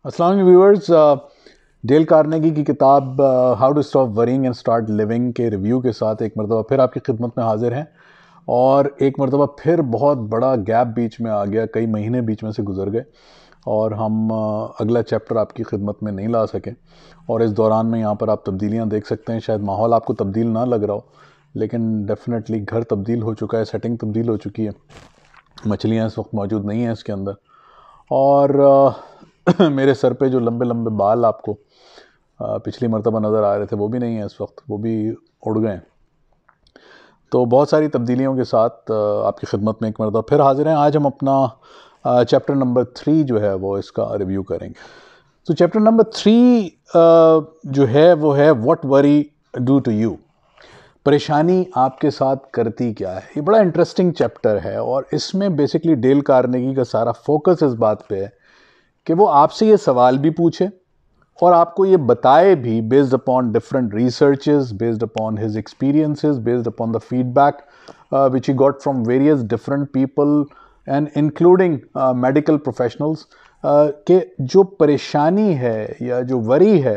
अस्सलाम वालेकुम viewers, del Carnegie की किताब how to stop worrying and start living के रिव्यू के साथ एक मरतबा फिर आपकी खिदमत में हाजिर हैं। और एक मरतबा फिर बहुत बड़ा गैप बीच में आ गया, कई महीने बीच में से गुजर गए और हम अगला चैप्टर आपकी खिदमत में नहीं ला सके। और इस दौरान में यहाँ पर आप तब्दीलियाँ देख सकते हैं। शायद माहौल आपको तब्दील ना लग रहा हो, लेकिन डेफिनेटली घर तब्दील हो चुका है, सेटिंग तब्दील हो चुकी है। मछलियाँ इस वक्त मौजूद नहीं हैं इसके अंदर। और मेरे सर पे जो लंबे लंबे बाल आपको पिछली मरतबा नज़र आ रहे थे वो भी नहीं है इस वक्त, वो भी उड़ गए। तो बहुत सारी तब्दीलियों के साथ आपकी खिदमत में एक मरतबा फिर हाजिर हैं। आज हम अपना चैप्टर नंबर 3 जो है वो इसका रिव्यू करेंगे। तो चैप्टर नंबर 3 जो है वो है what worry do to you. परेशानी आपके साथ करती क्या है। ये बड़ा इंटरेस्टिंग चैप्टर है और इसमें बेसिकली डेल कार्नेगी का सारा फोकस इस बात पे है कि वो आपसे ये सवाल भी पूछे और आपको ये बताए भी, based upon different researches, based upon his experiences, based upon the feedback which he got from various different people and including medical professionals, कि जो परेशानी है या जो वरी है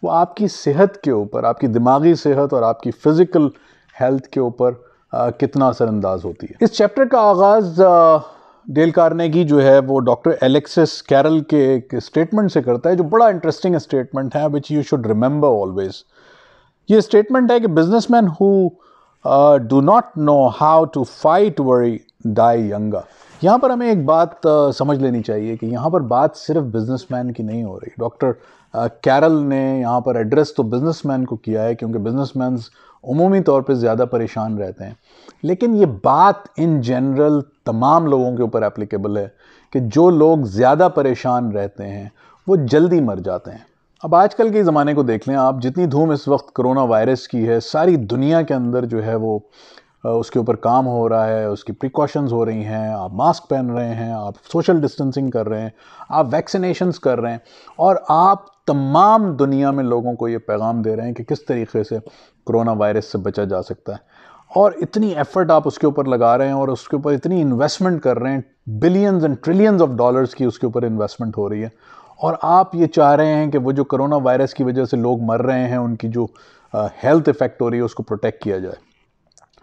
वो आपकी सेहत के ऊपर, आपकी दिमागी सेहत और आपकी फ़िज़िकल हेल्थ के ऊपर कितना असरअंदाज होती है। इस चैप्टर का आगाज़ डेल कार्नेगी जो है वो डॉक्टर एलेक्सिस कैरल के एक स्टेटमेंट से करता है, जो बड़ा इंटरेस्टिंग स्टेटमेंट है, which you should remember always. ये स्टेटमेंट है कि businessman who do not know how to fight worry die younger. यहाँ पर हमें एक बात समझ लेनी चाहिए कि यहाँ पर बात सिर्फ बिजनेसमैन की नहीं हो रही। डॉक्टर कैरल ने यहाँ पर एड्रेस तो बिजनेसमैन को किया है, क्योंकि बिजनेसमैन उमूमी तौर पे ज़्यादा परेशान रहते हैं, लेकिन ये बात इन जनरल तमाम लोगों के ऊपर एप्लीकेबल है कि जो लोग ज़्यादा परेशान रहते हैं वो जल्दी मर जाते हैं। अब आजकल के ज़माने को देख लें आप, जितनी धूम इस वक्त कोरोना वायरस की है, सारी दुनिया के अंदर जो है वो उसके ऊपर काम हो रहा है, उसकी प्रिकॉशंस हो रही हैं, आप मास्क पहन रहे हैं, आप सोशल डिस्टेंसिंग कर रहे हैं, आप वैक्सीनेशंस कर रहे हैं और आप तमाम दुनिया में लोगों को ये पैगाम दे रहे हैं कि किस तरीके से कोरोना वायरस से बचा जा सकता है। और इतनी एफर्ट आप उसके ऊपर लगा रहे हैं और उसके ऊपर इतनी इन्वेस्टमेंट कर रहे हैं, billions and trillions of dollars की उसके ऊपर इन्वेस्टमेंट हो रही है, और आप ये चाह रहे हैं कि वो जो कोरोना वायरस की वजह से लोग मर रहे हैं, उनकी जो हेल्थ इफेक्ट हो रही है, उसको प्रोटेक्ट किया जाए।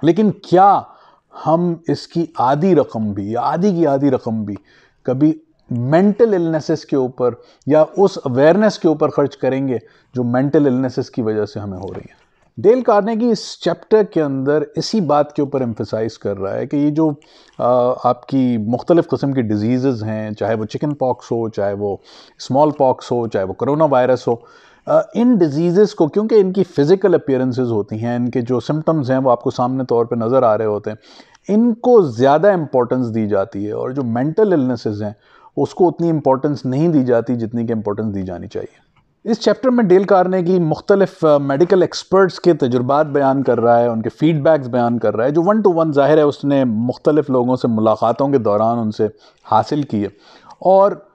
लेकिन क्या हम इसकी आधी रकम भी, या आधी की आधी रकम भी कभी मेंटल इलनेसेस के ऊपर या उस अवेयरनेस के ऊपर खर्च करेंगे जो मेंटल इलनेसेस की वजह से हमें हो रही है। डेल कार्नेगी इस चैप्टर के अंदर इसी बात के ऊपर एम्फसाइज कर रहा है कि ये जो आपकी मुख्तलिफ़ किस्म की डिजीज़ हैं, चाहे वो चिकन पॉक्स हो, चाहे वो स्मॉल पॉक्स हो, चाहे वो कोरोना वायरस हो, इन डिजीज़ को, क्योंकि इनकी फ़िज़िकल अपीयरेंसेस होती हैं, इनके जो सिम्टम्स हैं वो आपको सामने तौर पे नज़र आ रहे होते हैं, इनको ज़्यादा इम्पोर्टेंस दी जाती है, और जो मेंटल इलनेसेस हैं उसको उतनी इम्पोर्टेंस नहीं दी जाती जितनी कि इम्पोर्टेंस दी जानी चाहिए। इस चैप्टर में डेल कार्नेगी मुख्तलिफ मेडिकल एक्सपर्ट्स के तजुर्बात बयान कर रहा है, उनके फीडबैक्स बयान कर रहा है, जो 1 to 1 ज़ाहिर है उसने मुख्तलिफ लोगों से मुलाकातों के दौरान उनसे हासिल किए। और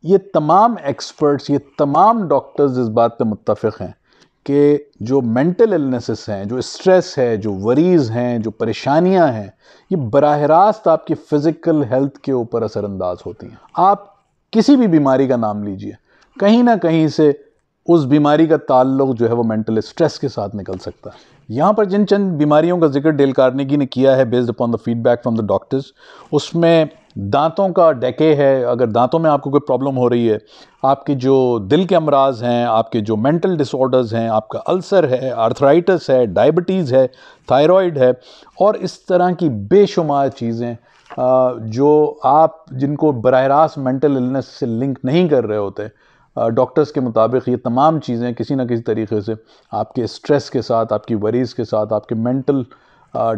ये तमाम एक्सपर्ट्स, ये तमाम डॉक्टर्स इस बात पे मुत्तफ़िक़ हैं कि जो मेंटल इलनेसेस हैं, जो स्ट्रेस है, जो वरीज़ हैं, जो परेशानियां हैं, ये बराह रास्त आपकी फ़िज़िकल हेल्थ के ऊपर असरअंदाज होती हैं। आप किसी भी बीमारी का नाम लीजिए, कहीं ना कहीं से उस बीमारी का ताल्लुक जो है वो मेंटल स्ट्रेस के साथ निकल सकता है। यहाँ पर जिन चंद बीमारियों का जिक्र डेल कार्नेगी ने किया है based upon the feedback from the doctors, उसमें दांतों का डेके है। अगर दांतों में आपको कोई प्रॉब्लम हो रही है, आपके जो दिल के अमराज हैं, आपके जो मेंटल डिसऑर्डर्स हैं, आपका अल्सर है, आर्थराइटिस है, डायबिटीज़ है, थायराइड है, और इस तरह की बेशुमार चीज़ें जो आप जिनको बराह रास्त मेंटल इलनेस से लिंक नहीं कर रहे होते, डॉक्टर्स के मुताबिक ये तमाम चीज़ें किसी न किसी तरीके से आपके स्ट्रेस के साथ, आपकी वरीज़ के साथ, आपके मेंटल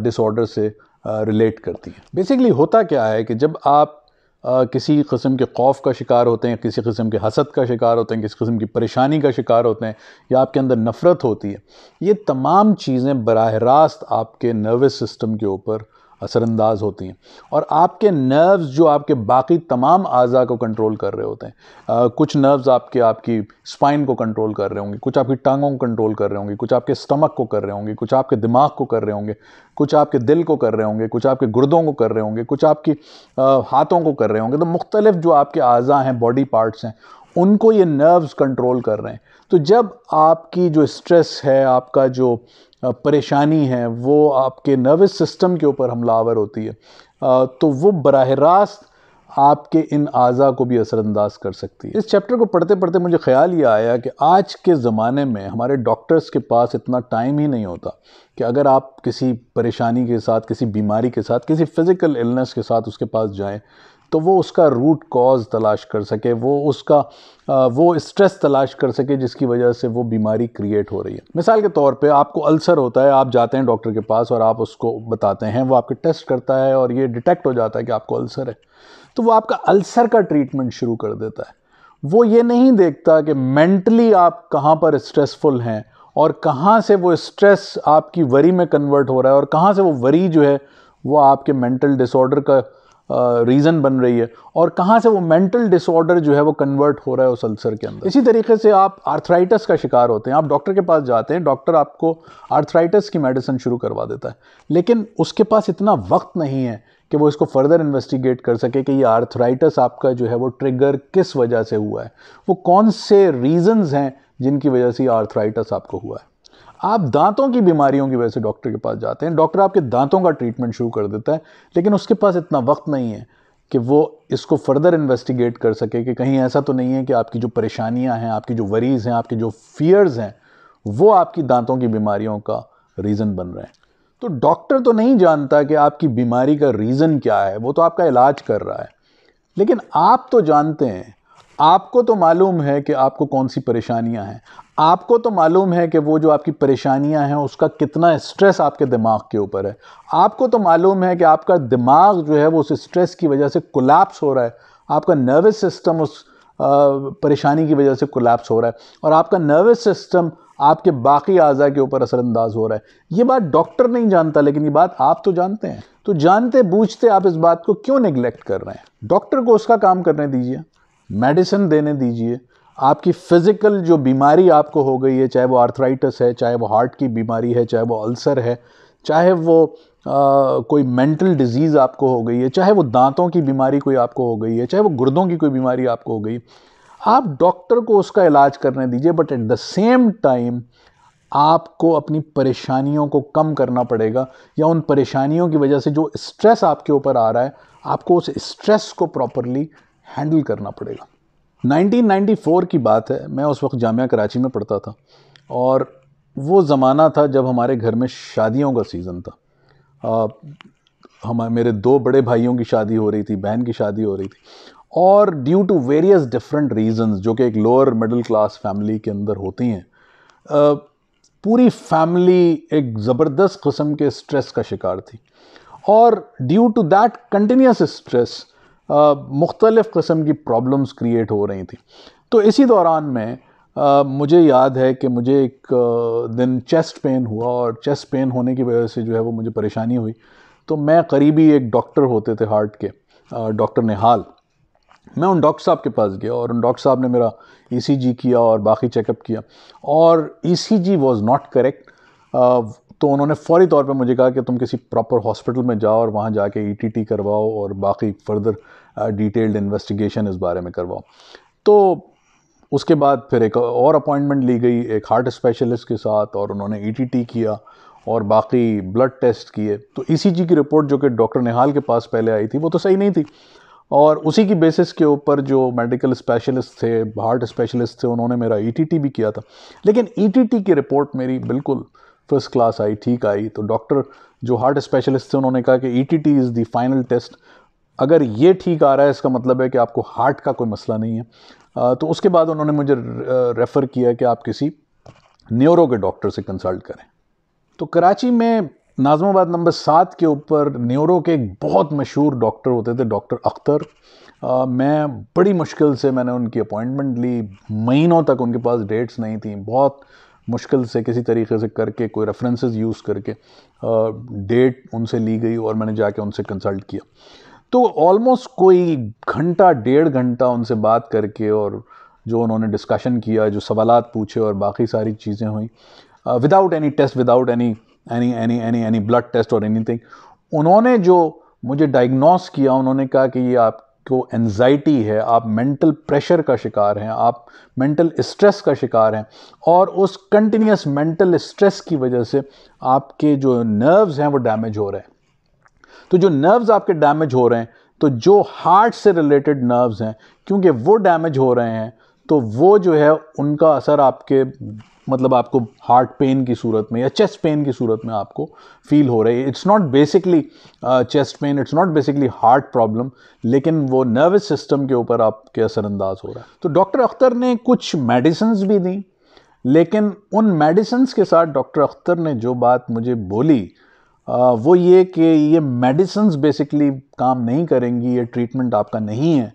डिसऑर्डर से रिलेट करती हैं। बेसिकली होता क्या है कि जब आप किसी किस्म के खौफ का शिकार होते हैं, किसी किस्म के हसद का शिकार होते हैं, किसी किस्म की परेशानी का शिकार होते हैं, या आपके अंदर नफ़रत होती है, ये तमाम चीज़ें बराह रास्त आपके नर्वस सिस्टम के ऊपर असरअंदाज होती हैं, और आपके नर्व्स जो आपके बाकी तमाम आज़ा को कंट्रोल कर रहे होते हैं, कुछ नर्व्स आपकी स्पाइन को कंट्रोल कर रहे होंगे, कुछ आपकी टांगों को कंट्रोल कर रहे होंगे, कुछ आपके स्टमक को कर रहे होंगे, कुछ आपके दिमाग को कर रहे होंगे, कुछ आपके दिल को कर रहे होंगे, कुछ आपके गुर्दों को कर रहे होंगे, कुछ आपकी हाथों को कर रहे होंगे। तो मुख्तलिफ जो आपके आज़ा हैं, बॉडी पार्ट्स हैं, उनको ये नर्व्स कंट्रोल कर रहे हैं। तो जब आपकी जो स्ट्रेस है, आपका जो परेशानी है, वो आपके नर्वस सिस्टम के ऊपर हमलावर होती है, तो वो बराह रास्त आपके इन आज़ा को भी असरअंदाज कर सकती है। इस चैप्टर को पढ़ते पढ़ते मुझे ख्याल ये आया कि आज के ज़माने में हमारे डॉक्टर्स के पास इतना टाइम ही नहीं होता कि अगर आप किसी परेशानी के साथ, किसी बीमारी के साथ, किसी फिज़िकल इलनेस के साथ उसके पास जाएं, तो वो उसका रूट कॉज तलाश कर सके, वो स्ट्रेस तलाश कर सके जिसकी वजह से वो बीमारी क्रिएट हो रही है। मिसाल के तौर पे आपको अल्सर होता है, आप जाते हैं डॉक्टर के पास और आप उसको बताते हैं, वो आपके टेस्ट करता है और ये डिटेक्ट हो जाता है कि आपको अल्सर है, तो वो आपका अल्सर का ट्रीटमेंट शुरू कर देता है। वो ये नहीं देखता कि मेंटली आप कहाँ पर स्ट्रेसफुल हैं और कहाँ से वो स्ट्रेस आपकी वरी में कन्वर्ट हो रहा है और कहाँ से वो वरी जो है वो आपके मेंटल डिसऑर्डर का रीज़न बन रही है और कहाँ से वो मेंटल डिसऑर्डर जो है वो कन्वर्ट हो रहा है उस अल्सर के अंदर। इसी तरीके से आप आर्थराइटिस का शिकार होते हैं, आप डॉक्टर के पास जाते हैं, डॉक्टर आपको आर्थराइटिस की मेडिसिन शुरू करवा देता है, लेकिन उसके पास इतना वक्त नहीं है कि वो इसको फर्दर इन्वेस्टिगेट कर सके कि ये आर्थराइटिस आपका जो है वो ट्रिगर किस वजह से हुआ है, वो कौन से रीजंस हैं जिनकी वजह से ये आर्थराइटिस आपको हुआ है। आप दांतों की बीमारियों की वजह से डॉक्टर के पास जाते हैं, डॉक्टर आपके दांतों का ट्रीटमेंट शुरू कर देता है, लेकिन उसके पास इतना वक्त नहीं है कि वो इसको फर्दर इन्वेस्टिगेट कर सके कि कहीं ऐसा तो नहीं है कि आपकी जो परेशानियां हैं, आपकी जो वरीज़ हैं, आपकी जो फियर्स हैं, वो आपकी दांतों की बीमारियों का रीज़न बन रहे हैं। तो डॉक्टर तो नहीं जानता कि आपकी बीमारी का रीज़न क्या है, वो तो आपका इलाज कर रहा है, लेकिन आप तो जानते हैं, आपको तो मालूम है कि आपको कौन सी परेशानियां हैं, आपको तो मालूम है कि वो जो आपकी परेशानियां हैं उसका कितना स्ट्रेस आपके दिमाग के ऊपर है, आपको तो मालूम है कि आपका दिमाग जो है वो उस स्ट्रेस की वजह से कोलैप्स हो रहा है, आपका नर्वस सिस्टम उस परेशानी की वजह से कोलैप्स हो रहा है और आपका नर्वस सिस्टम आपके बाकी आज़ा के ऊपर असरअंदाज हो रहा है। ये बात डॉक्टर नहीं जानता, लेकिन ये बात आप तो जानते हैं। तो जानते बूझते आप इस बात को क्यों निगलेक्ट कर रहे हैं? डॉक्टर को उसका काम करने दीजिए, मेडिसिन देने दीजिए। आपकी फिज़िकल जो बीमारी आपको हो गई है, चाहे वो आर्थराइटिस है, चाहे वो हार्ट की बीमारी है, चाहे वो अल्सर है, चाहे वो कोई मेंटल डिजीज़ आपको हो गई है, चाहे वो दांतों की बीमारी कोई आपको हो गई है, चाहे वो गुर्दों की कोई बीमारी आपको हो गई, आप डॉक्टर को उसका इलाज करने दीजिए, but at the same time आपको अपनी परेशानियों को कम करना पड़ेगा, या उन परेशानियों की वजह से जो स्ट्रेस आपके ऊपर आ रहा है, आपको उस स्ट्रेस को प्रॉपरली हैंडल करना पड़ेगा। 1994 की बात है, मैं उस वक्त जामिया कराची में पढ़ता था और वो ज़माना था जब हमारे घर में शादियों का सीज़न था। मेरे 2 बड़े भाइयों की शादी हो रही थी, बहन की शादी हो रही थी, और due to various different reasons जो कि एक लोअर मिडिल क्लास फैमिली के अंदर होती हैं, पूरी फैमिली एक ज़बरदस्त किस्म के स्ट्रेस का शिकार थी और due to that continuous stress मुख्तलिफ़ किस्म की प्रॉब्लम्स क्रिएट हो रही थी। तो इसी दौरान में मुझे याद है कि मुझे एक दिन चेस्ट पेन हुआ और चेस्ट पेन होने की वजह से जो है वो मुझे परेशानी हुई। तो मैं करीबी एक डॉक्टर होते थे हार्ट के, डॉक्टर निहाल, मैं उन डॉक्टर साहब के पास गया और उन डॉक्टर साहब ने मेरा ईसीजी किया और बाकी चेकअप किया और ईसीजी वाज नॉट करेक्ट। तो उन्होंने फ़ौरी तौर पे मुझे कहा कि तुम किसी प्रॉपर हॉस्पिटल में जाओ और वहाँ जाके ईटीटी करवाओ और बाकी फर्दर डिटेल्ड इन्वेस्टिगेशन इस बारे में करवाओ। तो उसके बाद फिर एक और अपॉइंटमेंट ली गई एक हार्ट स्पेशलिस्ट के साथ और उन्होंने ईटीटी किया और बाकी ब्लड टेस्ट किए। तो ईसीजी की रिपोर्ट जो कि डॉक्टर निहाल के पास पहले आई थी वो तो सही नहीं थी और उसी की बेसिस के ऊपर जो मेडिकल स्पेशलिस्ट थे, हार्ट स्पेशलिस्ट थे, उन्होंने मेरा ईटीटी भी किया था। लेकिन ईटीटी की रिपोर्ट मेरी बिल्कुल फर्स्ट क्लास आई, ठीक आई। तो डॉक्टर जो हार्ट स्पेशलिस्ट थे उन्होंने कहा कि ETT is the final test, अगर ये ठीक आ रहा है इसका मतलब है कि आपको हार्ट का कोई मसला नहीं है। तो उसके बाद उन्होंने मुझे रेफ़र किया कि आप किसी न्यूरो के डॉक्टर से कंसल्ट करें। तो कराची में नाज़माबाद नंबर 7 के ऊपर न्यूरो के एक बहुत मशहूर डॉक्टर होते थे, डॉक्टर अख्तर। मैं बड़ी मुश्किल से मैंने उनकी अपॉइंटमेंट ली, महीनों तक उनके पास डेट्स नहीं थी, बहुत मुश्किल से किसी तरीके से करके कोई रेफरेंसेस यूज़ करके डेट उनसे ली गई और मैंने जाके उनसे कंसल्ट किया। तो ऑलमोस्ट कोई घंटा 1.5 घंटा उनसे बात करके और जो उन्होंने डिस्कशन किया, जो सवालात पूछे और बाकी सारी चीज़ें हुई, without any test, without any blood test और एनीथिंग, उन्होंने जो मुझे डायग्नोस किया, उन्होंने कहा कि ये आपको एंजाइटी है, आप मेंटल प्रेशर का शिकार हैं, आप मेंटल स्ट्रेस का शिकार हैं, और उस कंटिन्यूस मेंटल स्ट्रेस की वजह से आपके जो नर्व्स हैं वो डैमेज हो रहे हैं। तो जो नर्व्स आपके डैमेज हो रहे हैं, तो जो हार्ट से रिलेटेड नर्व्स हैं, क्योंकि वो डैमेज हो रहे हैं, तो वो जो है उनका असर आपके मतलब आपको हार्ट पेन की सूरत में या चेस्ट पेन की सूरत में आपको फील हो रही है। It's not basically chest pain, it's not basically heart problem, लेकिन वो नर्वस सिस्टम के ऊपर आपके असरअंदाज हो रहा है। तो डॉक्टर अख्तर ने कुछ मेडिसिन्स भी दी, लेकिन उन मेडिसिन्स के साथ डॉक्टर अख्तर ने जो बात मुझे बोली वो ये कि ये मेडिसिन्स बेसिकली काम नहीं करेंगी, ये ट्रीटमेंट आपका नहीं है।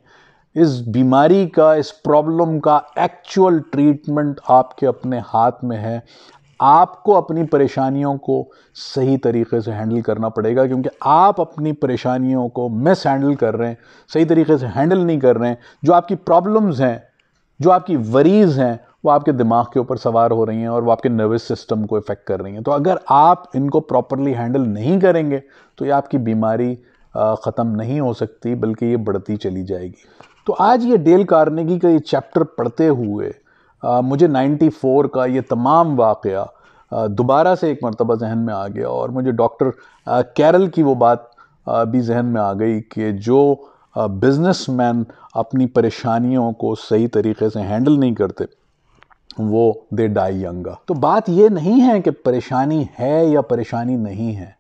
इस बीमारी का, इस प्रॉब्लम का एक्चुअल ट्रीटमेंट आपके अपने हाथ में है। आपको अपनी परेशानियों को सही तरीके से हैंडल करना पड़ेगा, क्योंकि आप अपनी परेशानियों को मिस हैंडल कर रहे हैं, सही तरीके से हैंडल नहीं कर रहे हैं। जो आपकी प्रॉब्लम्स हैं, जो आपकी वरीज़ हैं, वो आपके दिमाग के ऊपर सवार हो रही हैं और वो आपके नर्वस सिस्टम को इफ़ेक्ट कर रही हैं। तो अगर आप इनको प्रॉपरली हैंडल नहीं करेंगे तो ये आपकी बीमारी ख़त्म नहीं हो सकती, बल्कि ये बढ़ती चली जाएगी। तो आज ये डेल कार्नेगी का ये चैप्टर पढ़ते हुए मुझे 94 का ये तमाम वाक़या दोबारा से एक मरतबा जहन में आ गया, और मुझे डॉक्टर कैरल की वो बात भी जहन में आ गई कि जो बिजनेसमैन अपनी परेशानियों को सही तरीके से हैंडल नहीं करते, वो दे डाई यंग। तो बात ये नहीं है कि परेशानी है या परेशानी नहीं है,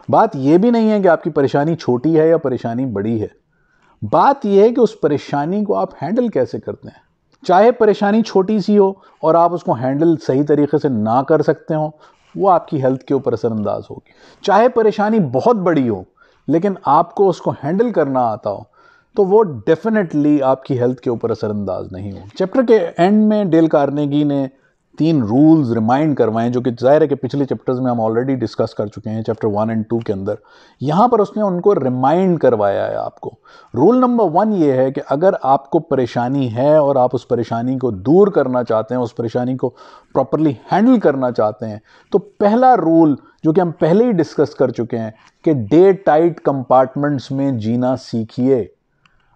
बात ये भी नहीं है कि आपकी परेशानी छोटी है या परेशानी बड़ी है। बात यह है कि उस परेशानी को आप हैंडल कैसे करते हैं। चाहे परेशानी छोटी सी हो और आप उसको हैंडल सही तरीके से ना कर सकते हो, वो आपकी हेल्थ के ऊपर असरअंदाज होगी। चाहे परेशानी बहुत बड़ी हो लेकिन आपको उसको हैंडल करना आता हो, तो वो डेफिनेटली आपकी हेल्थ के ऊपर असरअंदाज नहीं हो। चैप्टर के एंड में डेल कार्नेगी ने 3 रूल्स रिमाइंड करवाएं, जो कि जाहिर है कि पिछले चैप्टर्स में हम ऑलरेडी डिस्कस कर चुके हैं, चैप्टर 1 और 2 के अंदर। यहाँ पर उसने उनको रिमाइंड करवाया है आपको। रूल नंबर 1 ये है कि अगर आपको परेशानी है और आप उस परेशानी को दूर करना चाहते हैं, उस परेशानी को प्रॉपरली हैंडल करना चाहते हैं, तो पहला रूल जो कि हम पहले ही डिस्कस कर चुके हैं कि डे टाइट कंपार्टमेंट्स में जीना सीखिए।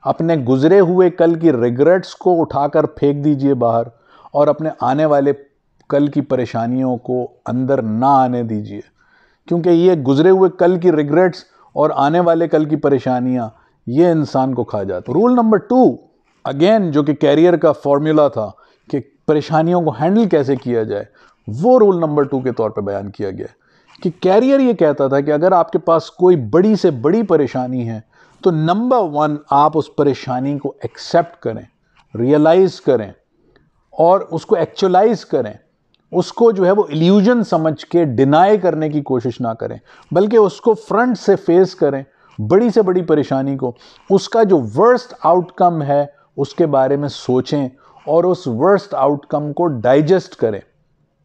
अपने गुजरे हुए कल की रिग्रेट्स को उठाकर फेंक दीजिए बाहर, और अपने आने वाले कल की परेशानियों को अंदर ना आने दीजिए, क्योंकि ये गुजरे हुए कल की रिग्रेट्स और आने वाले कल की परेशानियां ये इंसान को खा जाती। रूल नंबर 2 अगेन, जो कि कैरियर का फॉर्मूला था कि परेशानियों को हैंडल कैसे किया जाए, वो रूल नंबर 2 के तौर पे बयान किया गया कि कैरियर ये कहता था कि अगर आपके पास कोई बड़ी से बड़ी परेशानी है, तो नंबर 1 आप उस परेशानी को एक्सेप्ट करें, रियलाइज करें और उसको एक्चुअलाइज करें। उसको जो है वो इल्यूजन समझ के डिनाई करने की कोशिश ना करें, बल्कि उसको फ्रंट से फेस करें, बड़ी से बड़ी परेशानी को, उसका जो वर्स्ट आउटकम है उसके बारे में सोचें और उस वर्स्ट आउटकम को डाइजेस्ट करें।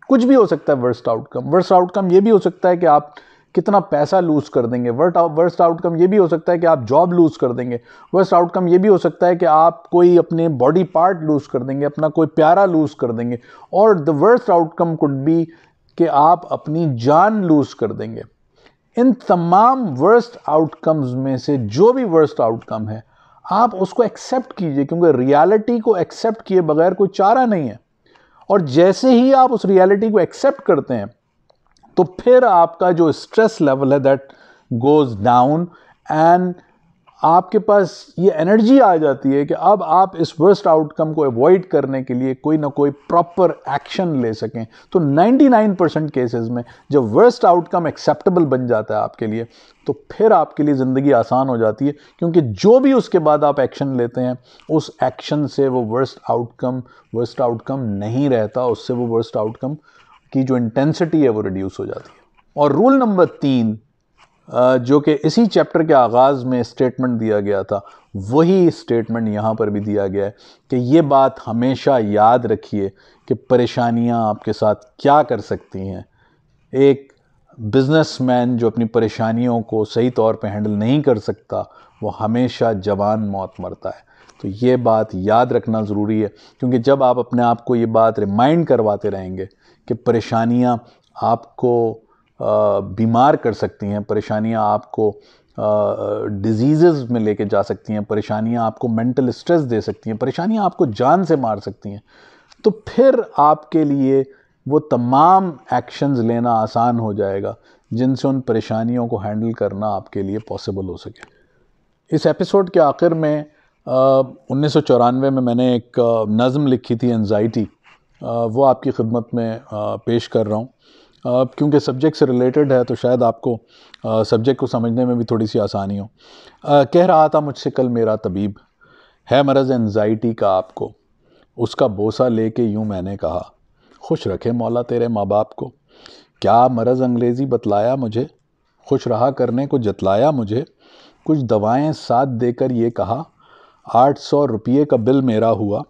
कुछ भी हो सकता है वर्स्ट आउटकम। वर्स्ट आउटकम ये भी हो सकता है कि आप कितना पैसा लूज कर देंगे। वर्स्ट आउटकम ये भी हो सकता है कि आप जॉब लूज कर देंगे। वर्स्ट आउटकम ये भी हो सकता है कि आप कोई अपने बॉडी पार्ट लूज कर देंगे, अपना कोई प्यारा लूज कर देंगे। और the worst outcome could be कि आप अपनी जान लूज कर देंगे। इन तमाम वर्स्ट आउटकम्स में से जो भी वर्स्ट आउटकम है, आप उसको एक्सेप्ट कीजिए, क्योंकि रियलिटी को एक्सेप्ट किए बगैर कोई चारा नहीं है। और जैसे ही आप उस रियलिटी को एक्सेप्ट करते हैं, तो फिर आपका जो स्ट्रेस लेवल है दैट गोज डाउन, एंड आपके पास ये एनर्जी आ जाती है कि अब आप इस वर्स्ट आउटकम को अवॉइड करने के लिए कोई ना कोई प्रॉपर एक्शन ले सकें। तो 99% केसेस में जब वर्स्ट आउटकम एक्सेप्टेबल बन जाता है आपके लिए, तो फिर आपके लिए ज़िंदगी आसान हो जाती है, क्योंकि जो भी उसके बाद आप एक्शन लेते हैं, उस एक्शन से वो वर्स्ट आउटकम नहीं रहता, उससे वो वर्स्ट आउटकम की जो इंटेंसिटी है वो रिड्यूस हो जाती है। और रूल नंबर 3 जो कि इसी चैप्टर के आगाज़ में स्टेटमेंट दिया गया था, वही स्टेटमेंट यहाँ पर भी दिया गया है कि ये बात हमेशा याद रखिए कि परेशानियाँ आपके साथ क्या कर सकती हैं। एक बिजनेसमैन जो अपनी परेशानियों को सही तौर पे हैंडल नहीं कर सकता, वो हमेशा जवान मौत मरता है। तो ये बात याद रखना ज़रूरी है, क्योंकि जब आप अपने आप को ये बात रिमाइंड करवाते रहेंगे कि परेशानियाँ आपको बीमार कर सकती हैं, परेशानियाँ आपको डिजीज़ में लेके जा सकती हैं, परेशानियां आपको मेंटल स्ट्रेस दे सकती हैं, परेशानियां आपको जान से मार सकती हैं, तो फिर आपके लिए वो तमाम एक्शंस लेना आसान हो जाएगा जिनसे उन परेशानियों को हैंडल करना आपके लिए पॉसिबल हो सके। इस एपिसोड के आखिर में 1994 में मैंने एक नज़म लिखी थी, एंजाइटी, वो आपकी खिदमत में पेश कर रहा हूँ। क्योंकि सब्जेक्ट से रिलेटेड है तो शायद आपको सब्जेक्ट को समझने में भी थोड़ी सी आसानी हो। कह रहा था मुझसे कल मेरा तबीब, है मरज़ एंजाइटी का आपको, उसका बोसा लेके यूँ मैंने कहा, खुश रखे मौला तेरे माँ बाप को। क्या मरज़ अंग्रेज़ी बतलाया मुझे, खुश रहा करने को जतलाया मुझे, कुछ दवाएं साथ देकर ये कहा, 800 रुपये का बिल मेरा हुआ।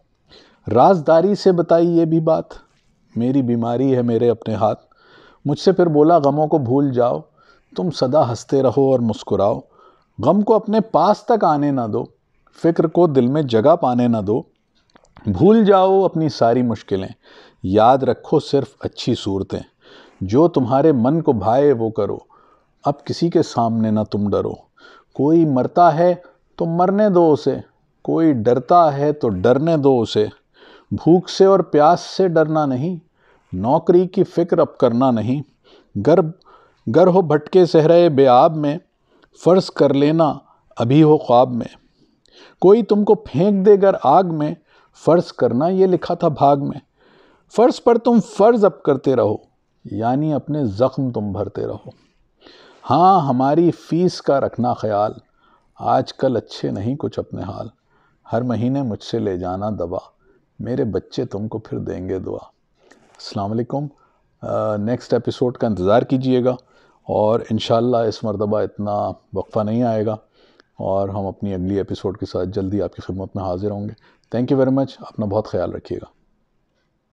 राजदारी से बताई ये भी बात, मेरी बीमारी है मेरे अपने हाथ। मुझसे फिर बोला गमों को भूल जाओ, तुम सदा हंसते रहो और मुस्कुराओ। गम को अपने पास तक आने ना दो, फिक्र को दिल में जगह पाने ना दो। भूल जाओ अपनी सारी मुश्किलें, याद रखो सिर्फ अच्छी सूरतें। जो तुम्हारे मन को भाए वो करो, अब किसी के सामने ना तुम डरो। कोई मरता है तो मरने दो उसे, कोई डरता है तो डरने दो उसे। भूख से और प्यास से डरना नहीं, नौकरी की फिक्र अब करना नहीं। गर हो भटके सहरे बेआब में, फ़र्ज़ कर लेना अभी हो ख्वाब में। कोई तुमको फेंक दे गर आग में, फ़र्ज़ करना ये लिखा था भाग में। फ़र्ज़ पर तुम फ़र्ज़ अब करते रहो, यानी अपने ज़ख्म तुम भरते रहो। हाँ हमारी फ़ीस का रखना ख्याल, आजकल अच्छे नहीं कुछ अपने हाल। हर महीने मुझसे ले जाना दवा, मेरे बच्चे तुमको फिर देंगे दुआ। अस्सलाम वालेकुम। नेक्स्ट एपिसोड का इंतज़ार कीजिएगा और इंशाल्लाह इस मरतबा इतना वक्फ़ा नहीं आएगा और हम अपनी अगली एपिसोड के साथ जल्दी आपकी खिदमत में हाज़िर होंगे। Thank you very much. अपना बहुत ख्याल रखिएगा।